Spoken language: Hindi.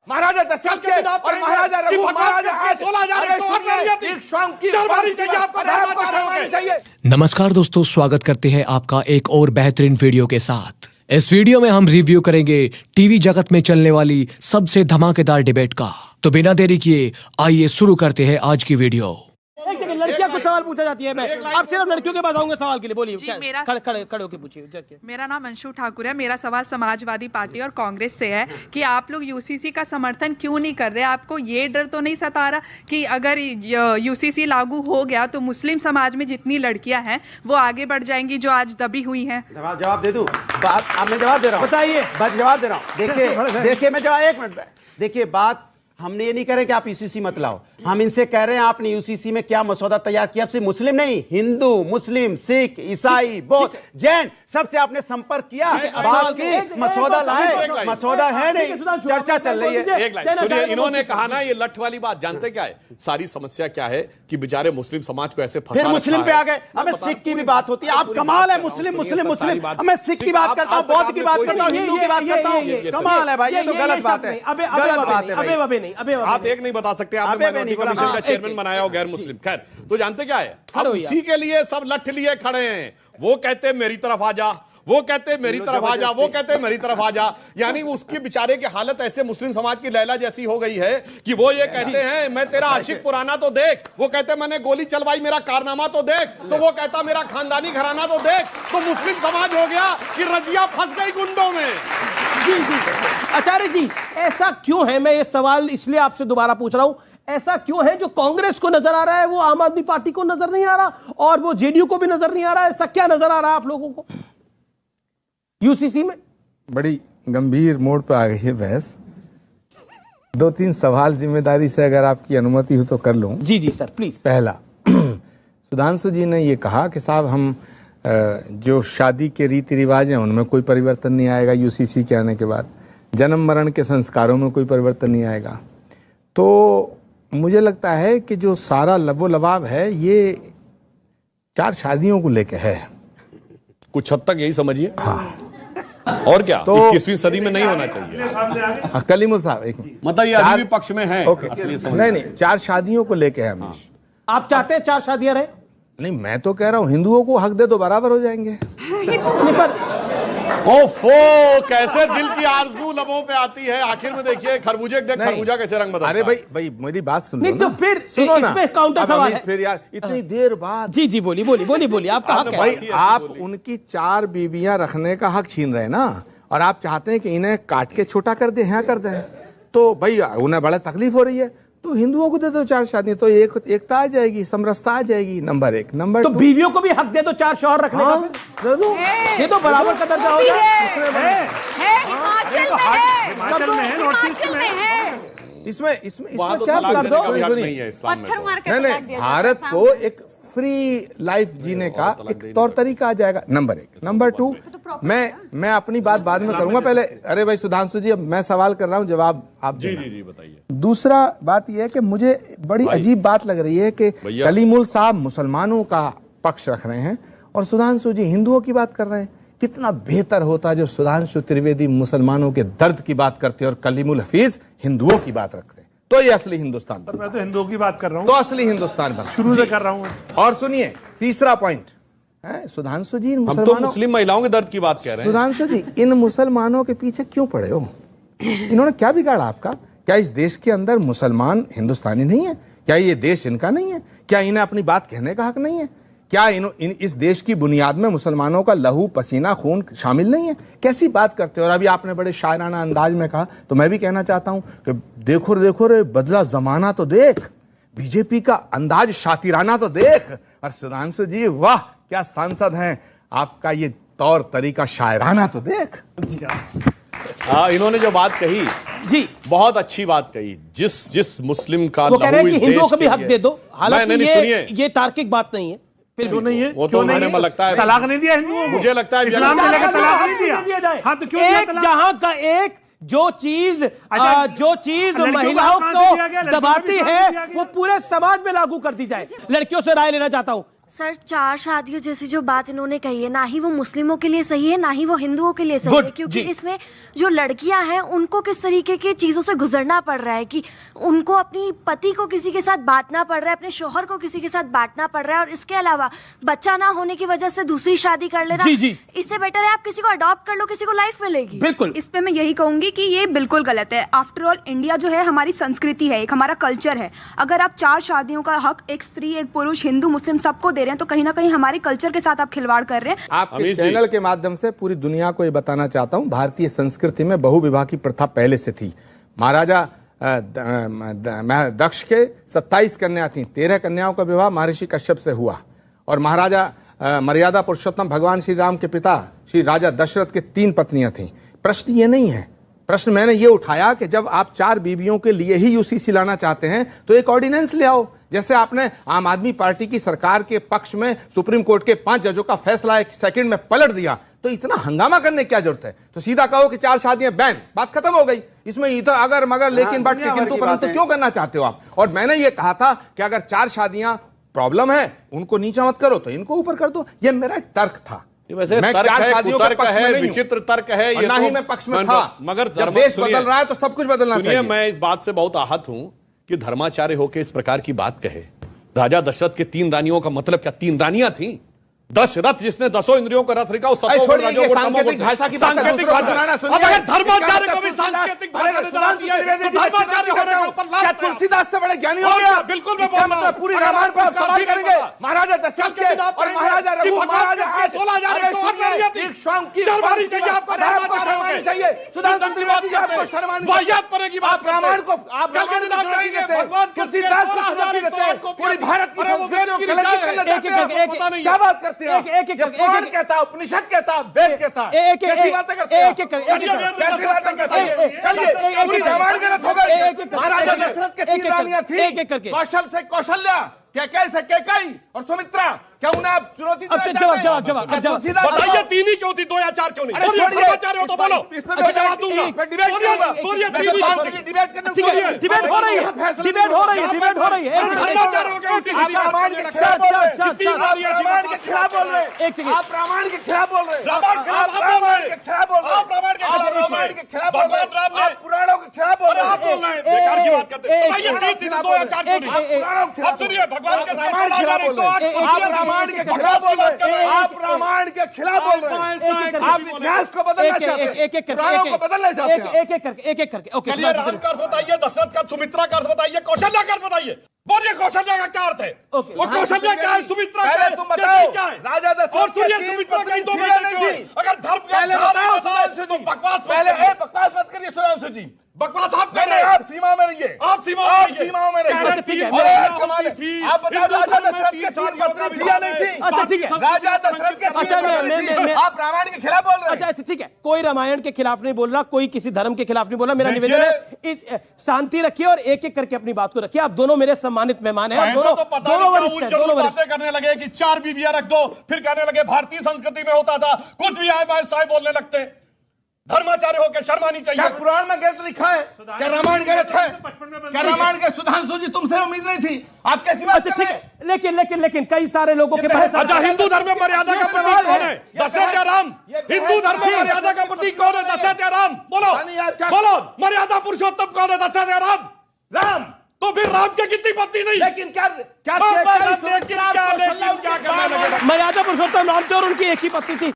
महाराजा दशरथ के और महाराजा रघु महाराजा 16,000 नमस्कार दोस्तों, स्वागत करते हैं आपका एक और बेहतरीन वीडियो के साथ। इस वीडियो में हम रिव्यू करेंगे टीवी जगत में चलने वाली सबसे धमाकेदार डिबेट का। तो बिना देरी किए आइए शुरू करते हैं आज की वीडियो। लड़कियां को सवाल पूछा जाती है। मैं अब सिर्फ लड़कियों के पास आऊंगा सवाल के लिए। बोलिए, खड़े होके पूछिए। मेरा नाम अंशु ठाकुर है। मेरा सवाल समाजवादी पार्टी और कांग्रेस से है कि आप लोग यूसीसी का समर्थन क्यों नहीं कर रहे? आपको ये डर तो नहीं सता रहा कि अगर यूसीसी लागू हो गया तो मुस्लिम समाज में जितनी लड़कियां हैं वो आगे बढ़ जाएंगी जो आज दबी हुई हैं? जवाब दे दूं? अब मैं जवाब दे रहा हूं। बताइए। बस जवाब दे रहा हूं। देखिए मैं जवाब, एक मिनट। देखिए, बात हमने ये नहीं कह रहे कि आप यूसीसी मत लाओ। हम इनसे कह रहे हैं आपने यूसीसी में क्या मसौदा तैयार किया? सिर्फ मुस्लिम नहीं, हिंदू, मुस्लिम, सिख, ईसाई, बौद्ध, जैन, सबसे आपने संपर्क किया, बात की, मसौदा लाए। मसौदा है नहीं, चर्चा चल रही है। एक लाइन सुनिए, इन्होंने कहा ना ये लठ वाली बात, जानते क्या है सारी समस्या क्या है कि बेचारे मुस्लिम समाज को ऐसे फंसा फिर मुस्लिम पे आ गए। अब सिख की भी बात होती है। आप कमाल है, मुस्लिम मुस्लिम मुस्लिम। मैं सिख की बात करता हूँ, बौद्ध की बात करता हूँ, हिंदू की बात करता हूँ। कमाल है भाई, ये तो गलत बात है। गलत बात है। आप एक नहीं बता सकते, आपने माइनॉरिटी कमीशन का चेयरमैन बनाया हो गैर मुस्लिम। खैर, तो जानते क्या है, अब उसी के लिए सब लठ लिए खड़े हैं। वो कहते मेरी तरफ आ जा, वो कहते मेरी तरफ आ जा, वो कहते मेरी तरफ आ जा। यानी उसकी बेचारे की हालत ऐसे मुस्लिम समाज की लैला जैसी हो गई है कि वो ये कहते हैं मैं तेरा आशिक पुराना तो देख, वो कहते मैंने गोली चलवाई मेरा कारनामा तो देख, तो वो कहता मेरा खानदानी घराना तो देख। तो मुस्लिम समाज हो गया कि रजिया फंस गई गुंडों में। जी आचार्य जी, ऐसा क्यों है? मैं ये सवाल इसलिए आपसे दोबारा पूछ रहा हूं, ऐसा क्यों है जो कांग्रेस को नजर आ रहा है वो आम आदमी पार्टी को नजर नहीं आ रहा और वो जेडीयू को भी नजर नहीं आ रहा है? ऐसा क्या नजर आ रहा है आप लोगों को यूसीसी में? बड़ी गंभीर मोड़ पर आ गई है बहस। 2-3 सवाल जिम्मेदारी से अगर आपकी अनुमति हो तो कर लूं। जी जी सर, प्लीज। पहला, सुधांशु जी ने ये कहा कि साहब हम जो शादी के रीति रिवाज हैं उनमें कोई परिवर्तन नहीं आएगा यूसीसी के आने के बाद, जन्म मरण के संस्कारों में कोई परिवर्तन नहीं आएगा। तो मुझे लगता है कि जो सारा लबो लबाब है ये 4 शादियों को लेके है। कुछ हद तक यही समझिए। हाँ, और क्या तो 21वीं सदी में नहीं होना चाहिए। कलीमुल साहब एक मतलब ये अभी भी पक्ष में है। नहीं, 4 शादियों को लेके है हमेश। आप चाहते हैं 4 शादियां रहे? नहीं, मैं तो कह रहा हूं हिंदुओं को हक दे दो, बराबर हो जाएंगे। ओफो, कैसे दिल की आरज़ू लबों पे आती है। आखिर में देखिए खरबूजे देख, खरबूजा कैसे रंग बदलता है। अरे भाई मेरी बात सुनो। नहीं तो फिर सुनो ना, इसमें काउंटर सवाल है। फिर यार इतनी देर बाद। जी जी बोलिए, आपका हक है। भाई आप उनकी 4 बीवियां रखने का हक छीन रहे हैं ना, और आप चाहते हैं कि इन्हें काट के छोटा कर दे, यहाँ कर दे। तो भाई उन्हें बड़ा तकलीफ हो रही है, तो हिंदुओं को दे दो 4 शादियां, तो एकता आ जाएगी, समरसता आ जाएगी। नंबर 1। नंबर 2, तो बीवियों को भी हक दे दो 4 शौहर रखने का। दे दो, ये तो बराबर का दर्जा हो जाए। इसमें वहाँ तो क्या तलाक कर देने दो? का भी हक नहीं है इस्लाम में तो। नहीं, भारत को एक फ्री लाइफ जीने का एक तौर तरीका आ जाएगा। नंबर 1। नंबर 2, मैं अपनी बात बाद में करूंगा। पहले अरे भाई सुधांशु जी, अब मैं सवाल कर रहा हूं, जवाब आप जी बताइए। दूसरा बात यह है कि मुझे बड़ी अजीब बात लग रही है कि कलीमुल साहब मुसलमानों का पक्ष रख रहे हैं और सुधांशु जी हिंदुओं की बात कर रहे हैं। कितना बेहतर होता जब सुधांशु त्रिवेदी मुसलमानों के दर्द की बात करते और कलीमुल हफीज हिंदुओं की बात रखते, तो ये असली हिंदुस्तान। मैं तो हिंदुओं की बात कर रहा हूँ, तो असली हिंदुस्तान बना शुरू से कर रहा हूँ। और सुनिए, तीसरा पॉइंट है सुधांशु जी, हम तो मुस्लिम महिलाओं के दर्द की बात कह रहे हैं। सुधांशु जी, इन मुसलमानों के पीछे क्यों पड़े हो? इन्होंने क्या बिगाड़ा आपका? क्या इस देश के अंदर मुसलमान हिंदुस्तानी नहीं है? क्या ये देश इनका नहीं है? क्या इन्हें अपनी बात कहने का हक नहीं है? क्या इस देश की बुनियाद में मुसलमानों का लहू पसीना खून शामिल नहीं है? कैसी बात करते हो? और अभी आपने बड़े शायराना अंदाज में कहा, तो मैं भी कहना चाहता हूं कि देखो रे बदला जमाना तो देख, बीजेपी का अंदाज शातिराना तो देख। और सुधांशु जी वाह, क्या सांसद हैं, आपका ये तौर तरीका शायराना तो देख। इन्होंने जो बात कही जी, बहुत अच्छी बात कही। जिस मुस्लिम का वो कह रहे हैं कि हिंदुओं को भी हक दे दो। हालांकि ये तार्किक बात नहीं है। फिर क्यों नहीं है? वो तो उन्होंने मुझे लगता है तलाक नहीं दिया हिंदुओं को। मुझे लगता है इस्लाम में लेकर तलाक नहीं दिया। हाँ तो क्यों एक जहां का एक जो चीज महिलाओं को दबाती है वो पूरे समाज में लागू कर दी जाए। लड़कियों से राय लेना चाहता हूं, सर, 4 शादियों जैसी जो बात इन्होंने कही है, ना ही वो मुस्लिमों के लिए सही है, ना ही वो हिंदुओं के लिए सही Good, है, क्योंकि जी। इसमें जो लड़कियां हैं उनको किस तरीके की चीजों से गुजरना पड़ रहा है कि उनको अपनी पति को किसी के साथ बांटना पड़ रहा है, अपने शौहर को किसी के साथ बांटना पड़ रहा है, और इसके अलावा बच्चा ना होने की वजह से दूसरी शादी कर लेना। जी, जी। इससे बेटर है आप किसी को अडॉप्ट कर लो, किसी को लाइफ मिलेगी। बिल्कुल। इस पे मैं यही कहूंगी कि ये बिल्कुल गलत है। आफ्टर ऑल इंडिया जो है हमारी संस्कृति है, एक हमारा कल्चर है। अगर आप 4 शादियों का हक एक स्त्री, एक पुरुष, हिंदू, मुस्लिम सबको दे रहे हैं, तो कहीं ना कहीं हमारे कल्चर के साथ आप खिलवाड़ कर रहे हैं। आपके अमीर जी। चैनल के माध्यम से पूरी दुनिया को ये बताना चाहता हूं, भारतीय संस्कृति में बहुविवाह की प्रथा पहले से थी। महाराजा दक्ष के 27 कन्या थी, 13 कन्याओं का विवाह महर्षि कश्यप से हुआ, और महाराजा मर्यादा पुरुषोत्तम भगवान श्री राम के पिता श्री राजा दशरथ के 3 पत्नियां थीं। प्रश्न ये नहीं है, प्रश्न मैंने ये उठाया कि जब आप 4 बीवियों के लिए ही यूसीसी लाना चाहते हैं तो एक ऑर्डिनेंस ले आओ, जैसे आपने आम आदमी पार्टी की सरकार के पक्ष में सुप्रीम कोर्ट के 5 जजों का फैसला 1 सेकंड में पलट दिया, तो इतना हंगामा करने की क्या जरूरत है? तो सीधा कहो कि 4 शादियां बैन, बात खत्म हो गई। इसमें इधर अगर मगर लेकिन बट के किंतु परंतु क्यों करना चाहते हो आप? और मैंने ये कहा था कि अगर 4 शादियां प्रॉब्लम है, उनको नीचा मत करो तो इनको ऊपर कर दो, ये मेरा एक तर्क था। वैसे मैं तर्क 4 है, शादियों के कुतर्क पक्ष में है, नहीं हूं। विचित्र तर्क है, और ये ना तो ही मैं पक्ष में था। मगर जब देश बदल रहा है तो सब कुछ बदलना सुनिए, चाहिए। मैं इस बात से बहुत आहत हूं कि धर्माचार्य होकर इस प्रकार की बात कहे। राजा दशरथ के 3 रानियों का मतलब क्या 3 रानियां थी? 10 रथ, जिसने 10 इंद्रियों का रथ रिका, छोड़िए सांकेतिक भाषा की बात है, सांकेतिक दूसरों को भाषा। सुनाना अब सुनिए। अगर धर्माचार्य को भी सांकेतिक भाषा नजर आती है तो धर्माचार्य होने के ऊपर लानत क्या है। तुलसीदास से बड़े ज्ञानी हो और गया? क्या? बिल्कुल मैं इसका बोल रहा मतलब हूं। पूरी अगर रामायण को आपको आप सवाल इसका करेंगे अधिक पता। महाराजा कल दशरथ के के दिन आप और कहेंगे महाराजा कि रघु, भगवान महाराजा कृष्ण की 16,108 रानियां थी। एक शाम की शर्म आनी बात चाहिए आपको, अरे आपको धर्माचार्य शर्म आनी होके। चाहिए। सुधांशु इज्जत की त्रिवेदी जी, बात आपको करते शर्म आनी हैं। वाहियात चाहिए। परे की बात आप रामायण को आप कल के दिन आप कहेंगे भगवान कृष्ण के तुलसीदास को 16,108 को पूरी भारत की अरे वो वेद संस्कृति की को कलंकित ऋचा है। करना चाहते हैं। एक- पता नहीं है। क्या बात करते हैं आप? एक- ये पुराण कहता है, उपनिषद कहता है, वेद कहता है। एक- एक- कैसी बातें करते हैं आप? एक- एक- एक- चलिए, वेद कैसी दशरथ बातें का करते हैं? बताइए। चलिए, एक- पूरी एक- रामायण गलत हो गई। एक- एक- महाराजा एक- एक- दशरथ के एक- 3 एक- रानियां थी, एक- एक करके। कौशल से कौशल्या, कैकेयी से कैकेयी और सुमित्रा। क्या उन्हें आप चुनौती देना अब चाहते हैं? जवाब। तुलसीदास बताइए बताओ। 3 ही क्यों थी, 2 या 4 क्यों नहीं? अरे बोलिए, छोड़िए, धर्माचार्य हो तो बोलो, इसमें मैं जवाब दूंगा। मैं डिबेट बोलिए, करूंगा। बोलिए, मैं 3 ही तो क्यों बात थी? डिबेट करने ठीक है, डिबेट हो रही है, डिबेट हो रही है, डिबेट हो रही है। आप धर्माचार्य हो गए, उल्टी सीधी बात रामायण करने के लगते खिलाफ हैं। बोल रहे हैं। कितनी आप रानियां थी, रामायण के बकवास खिलाफ बोल रहे हैं। एक सेकंड। आप रामायण के खिलाफ बोल रहे हैं। रामायण के खिलाफ आप आप बोल रहे रामायण हैं। के खिलाफ बोल रहे हैं। आप रामायण के खिलाफ आप बोल रहे रामायण हैं। के खिलाफ बोल रहे हैं। भगवान राम ने- आप पुराणों के खिलाफ बोल अरे रहे आप बोल रहे हैं, बेकार की बात करते हैं। बताइए 3 थी, 2 या 4 क्यों नहीं? अब सुनिए, भगवान के 16,108 आप रामायण के खिलाफ बोल रहे हैं। आप रामायण के खिलाफ बोल रहे हैं। आप इतिहास को बदलना चाहते हैं। एक एक पुराणों को बदलना चाहते हैं। एक एक करके एक एक करके ओके चलिए, राम का अर्थ बताइए, दशरथ का, सुमित्रा का अर्थ बताइए, कौशल्या का अर्थ बताइए। बोलिए, कौशल्या का क्या अर्थ है? ओके। और कौशल्या क्या है, सुमित्रा क्या पहले है, तुम केतकी बताओ, क्या है? राजा दशरथ और सुनिए, के 3 सुमित्रा कहीं 2 पत्नी बेटे थी क्यों या है? नहीं थी? अगर धर्म का पहले धार बताओ बताओ, सुधांशु तो जी। बकवास मत पहले करिए। बकवास मत करिए सुधांशु जी। बकवास आप कर नहीं, रहे हैं। आप सीमा में रहिए। आप सीमा में आप रहिए। सीमाओं में कह रहे रहिए। ठीक है, और मेरी आप कमाल थी। आप बताओ, हिंदू राजा धर्म में दशरथ 3 के 3 शादियों का पत्नी थी या नहीं थी? अच्छा, ठीक है। राजा दशरथ के 3 अच्छा, पत्नी मैं- थी। आप रामायण के खिलाफ बोल रहे अच्छा हैं। अच्छा ठीक है, कोई रामायण के खिलाफ नहीं बोल रहा, कोई किसी धर्म के खिलाफ नहीं बोल रहा। मेरा देखिए, निवेदन है शांति रखिए और एक एक करके अपनी बात को रखिए। आप दोनों मेरे सम्मानित मेहमान हैं, तो पता दोनों नहीं क्या वरिष्ठ हैं, उच्च दोनों वरिष्ठ। बातें करने लगे कि 4 बीवियां रख दो, फिर कहने लगे भारतीय संस्कृति में होता था, कुछ भी आए बाय साए बोलने लगते हैं। धर्माचार्य होकर शर्म आनी क्या चाहिए। पुराण में गलत लिखा है? क्या रामायण गलत है? क्या रामायण के सुधांशु जी तुमसे उम्मीद नहीं थी? आप कैसी बात अच्छा कर ठीक रहे हैं? है, लेकिन कई सारे लोगों के पास अच्छा, हिंदू धर्म में मर्यादा का प्रतीक कौन है? दशरथ या राम? हिंदू धर्म में मर्यादा का प्रतीक कौन है? दशरथ या राम? बोलो, बोलो, मर्यादा पुरुषोत्तम कौन है? दशरथ या राम? राम। तो फिर राम के कितनी पत्नी नहीं? लेकिन क्या लेकिन क्या करने लगे? मर्यादा पुरुषोत्तम राम थे और उनकी एक ही पत्नी थी।